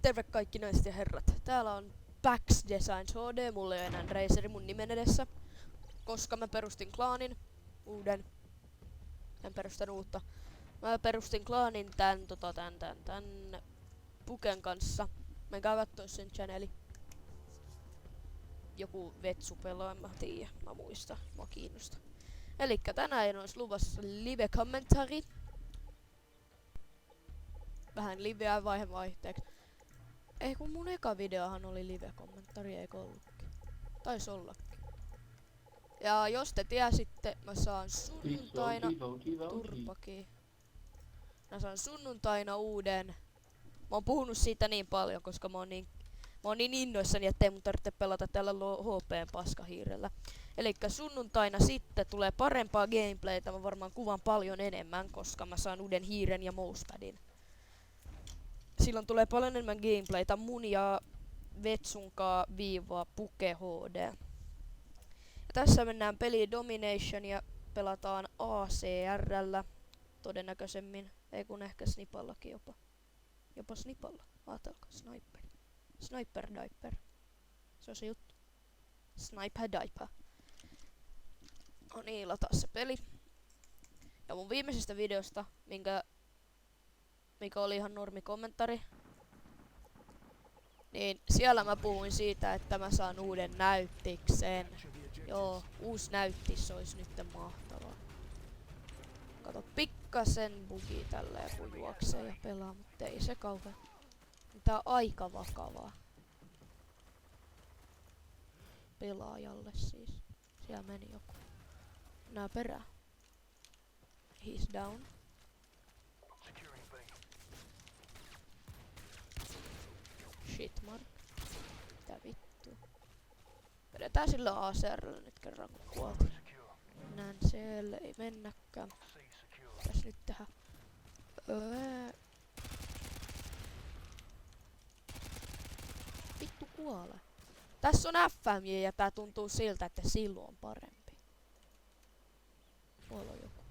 Terve kaikki naiset ja herrat. Täällä on Pax Designs HD, mulla ei ole enää Razeri mun nimen edessä. Koska mä perustin klaanin, uuden. En perustanut uutta. Mä perustin klaanin tän Puken kanssa. Menkää kattoo sen channeli. Joku vetsu pelaa, en mä tiedä. Mä muista, mua kiinnostaa. Elikkä tänään olisi luvassa live-kommentari. Vähän liveä vaihteeksi. Ei kun mun eka videohan oli live-kommentari, eikö ollutkin? Taisi ollakin. Ja jos te tiesitte, mä saan sunnuntaina... Turpaki. Mä saan sunnuntaina uuden... Mä oon puhunut siitä niin paljon, koska mä oon niin innoissani, ettei mun tarvitse pelata tällä HP:n paskahiirellä. Elikkä sunnuntaina sitten tulee parempaa gameplaytä, mä varmaan kuvan paljon enemmän, koska mä saan uuden hiiren ja mousepadin. Silloin tulee paljon enemmän gameplaytä mun ja Vetsunkaa viivaa Puke HD. Ja tässä mennään peliin Domination ja pelataan ACR:llä todennäköisemmin. Ei kun ehkä snipallakin jopa. Jopa snipalla. Aatelkaa, sniper. Sniper diaper. Se on se juttu. Sniper diaper. No niin, lataa se peli. Ja mun viimeisestä videosta, mikä oli ihan normi kommentari. Niin siellä mä puhuin siitä, että mä saan uuden näyttiksen. Joo, uusi näyttis olisi nyt mahtavaa. Kato, pikkasen bugi tälleen kun juoksee ja pelaa, mutta ei se kauhean. Tää on aika vakavaa. Pelaajalle siis. Siellä meni joku. Nää perään. He's down. Shit mark. Mitä vittu. Vedetään sillä ACR:llä nyt kerran kun kuoltiin. Näin siellä ei mennäkään. Mitäs nyt tehdä? Vittu kuole. Tässä on FMJ ja tää tuntuu siltä, että silloin on parempi. Tuolla on joku.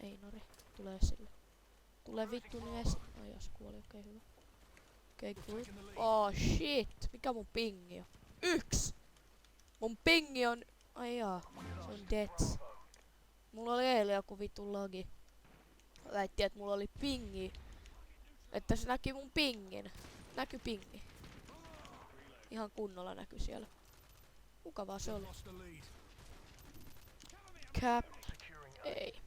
Einari. Tulee sille. Tulee vittu niin esi... Ai jos kuoli, okei hyvä. Okei good. Oh shit. Mikä mun pingi on? 1! Mun pingi on... Ai jaa. Se on deaths. Mulla oli eilen joku vittu lagi. Väitti, että mulla oli pingi. Että se näki mun pingin. Näky pingi. Ihan kunnolla näky siellä. Mukavaa se oli. Cap. Ei.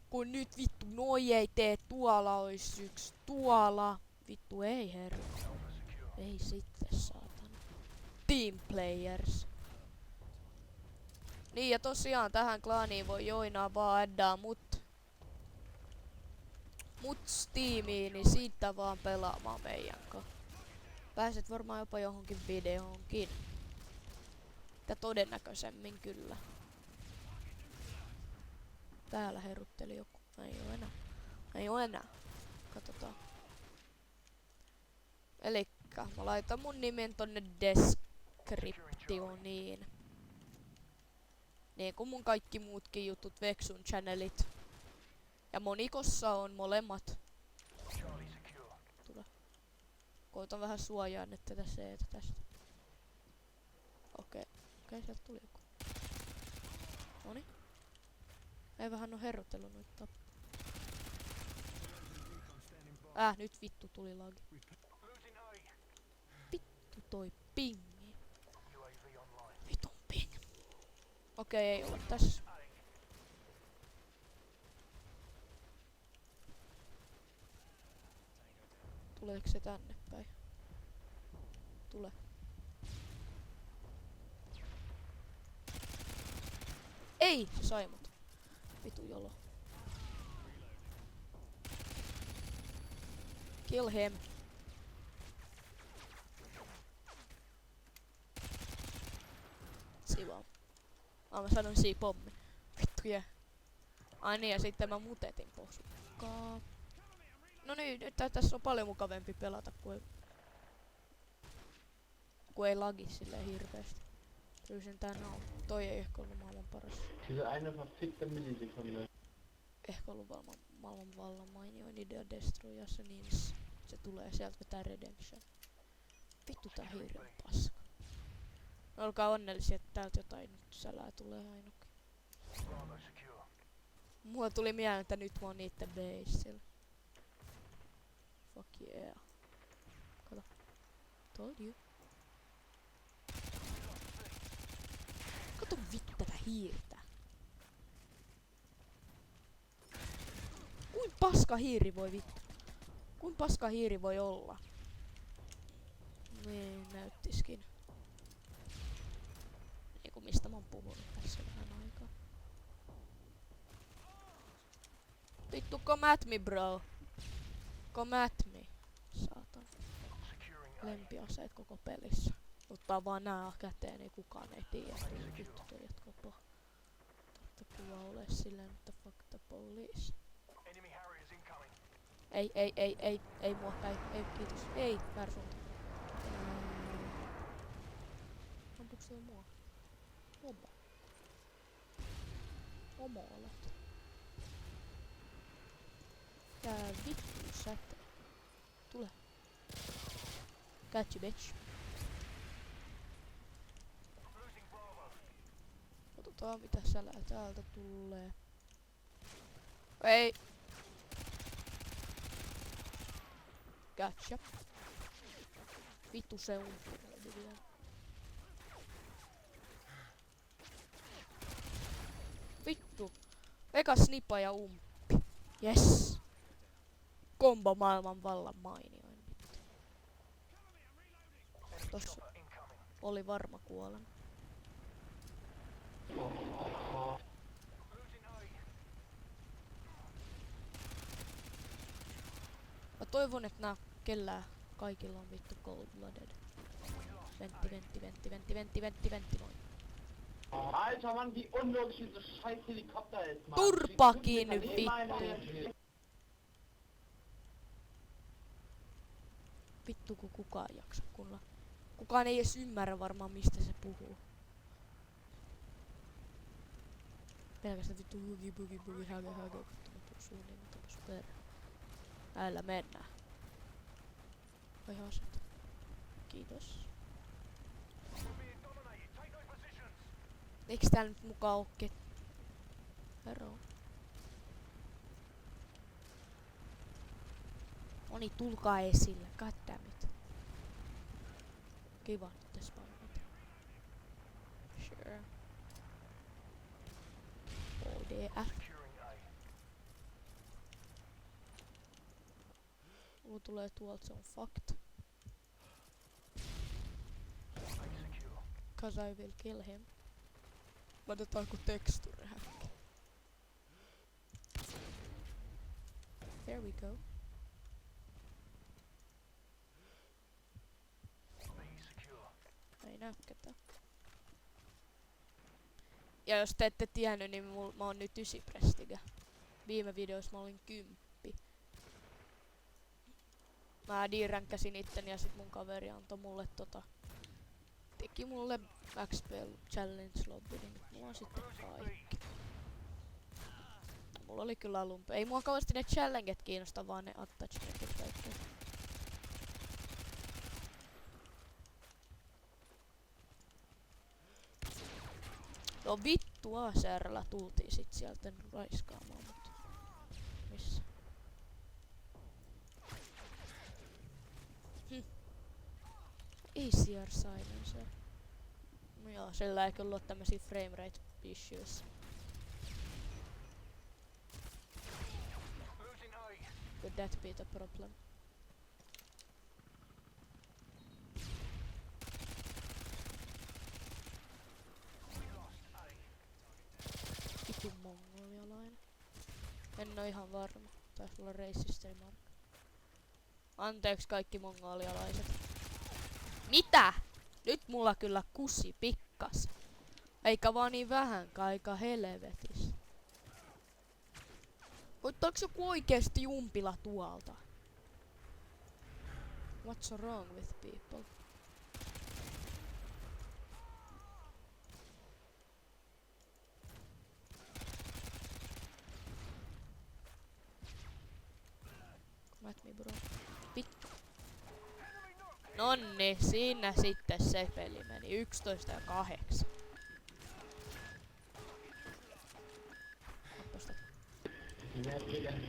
Kun nyt vittu noi ei tee, tuolla ois yks. Tuolla. Vittu ei herra. Ei sitten saatana. Team players. Niin ja tosiaan tähän klaaniin voi joinaa vaan addaa mut Steamiin, niin siitä vaan pelaamaan meidän kanssa. Pääset varmaan jopa johonkin videoonkin. Ja todennäköisemmin kyllä. Täällä herutteli joku. Ei oo enää. Ei oo enää. Katsotaan. Elikkä mä laitan mun nimen tonne descriptioniin. Niin kuin mun kaikki muutkin jutut, Vexun channelit. Ja monikossa on molemmat. Tule. Koitan vähän suojaa nyt tätä C-tä tästä. Okei, sieltä tuli joku. Noniin. Ei vähän oo herrotellut noita tappaa. Nyt vittu tuli lagi. Vittu toi pingi. Vitun ping. Okei, ei ole tässä. Tuleeko se tänne päin? Tule. Ei! Se sai mut. Vitu jolo. Kill him. Siva. Mä sanoin pommi. Vittu jää. Ai niin ja sitten mä mutetin posukkaa. No niin, nyt tässä on paljon mukavempi pelata, kun ei lagi silleen hirveesti. Pyysin tän auto. Toi ei ehkä ollut maailman paras. Diese eine verfickte Millisekunde. Ehkä ollut maailman vallan mainioin idea Destroy se, niin se tulee sieltä vetää Redemption. Vittu tää hiiri on paska. Olkaa onnellisia, että täältä jotain nyt sälää tulee ainakin. Mulla tuli mieleen, että nyt mä oon niitten baseillä. Fuck yeah. Kato. Told you. Kato vittu tätä hiirtä. Kuin paska hiiri voi vittu? Kuin paska hiiri voi olla? Niin näyttiskin. Eiku mistä mä oon puhunut tässä vähän aikaa. Vittu come at me bro. Come at me. Saatan. Lempiaseet koko pelissä. Ottaa vaan nää käteen, ei kukaan ei tiedä. Vittu toi jatko paha. Tarvitse kyllä ole silleen, että fuck the police. Ei mua, ei, kiitos. Ei, väärä suunta. Ampuuks toi mua? Homo. Homo olet. Tää vittu säte. Tule. Catch you bitch. Katsotaan mitä sälää täältä tulee. Ei. Gotcha. Vittu se umppi vielä. Vittu. Eka snipa ja umppi. Yes. Kombo maailman vallan mainioin. Tossa oli varma kuolema. Mä toivon, että nää kellään kaikilla on vittu cold-blooded. Ventti, noin. Alter Mann, wie unlogisch dieser scheiß Helikopter ist, Mann. Turpakin vittu. Vittu kun kukaan jaksa kunnolla. Kukaan ei edes ymmärrä varmaan mistä se puhuu. Pelkästään vittu hugi, hage. Vittu mä tuun suun niin mutta tapas perä. Näillä mennään. Vai aset. Kiitos. Eiks täällä nyt mukaan oo Herro. Oni tulkaa esille, goddammit. Kiva nyt tässä painata. Sure. ODF. Mulla tulee tuolta, se on fact. Cause I will kill him. Laitetaanko texture hack? There we go. Ei näy ketään. Ja jos te ette tiennyt, niin mä oon nyt 9 prestiga. Viime videossa mä olin 10. Mä D-ränkäsin itteni ja sit mun kaveri antoi mulle teki mulle XP Challenge lobby, niin nyt mulla on sitten kaikki. Mulla oli kyllä ei mua kauheasti ne challenget kiinnosta, vaan ne attachmentit kaikki. No vittu ACR:llä tultiin sit sieltä raiskaamaan, mut missä? ACR silencer. No joo, sillä ei kyllä oo tämmösiä framerate issues. Could that be the problem? Vittu mongolialainen. En oo ihan varma. Taisi olla racisteri mark. Anteeksi kaikki mongolialaiset. Mitä? Nyt mulla kyllä kussi pikkas. Eikä vaan niin vähän, aika helvetis. Voittaaks joku oikeesti umpila tuolta? What's wrong with people? Come at me, bro. Vittu. Nonni, siinä sitten se peli meni. 11 ja 8.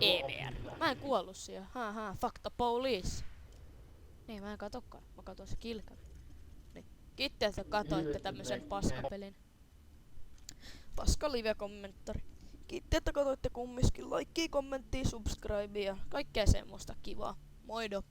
EVR. Mä en kuollut siihen. Fuck the police. Niin, mä en katokaan. Mä katon se kilkan. Niin. Kiitti, että katoitte tämmösen paskapelin. Paska live-kommentari. Kiitti, että katoitte kumminkin. Laikkia, kommenttia, subscribea ja kaikkea semmoista kivaa. Moido!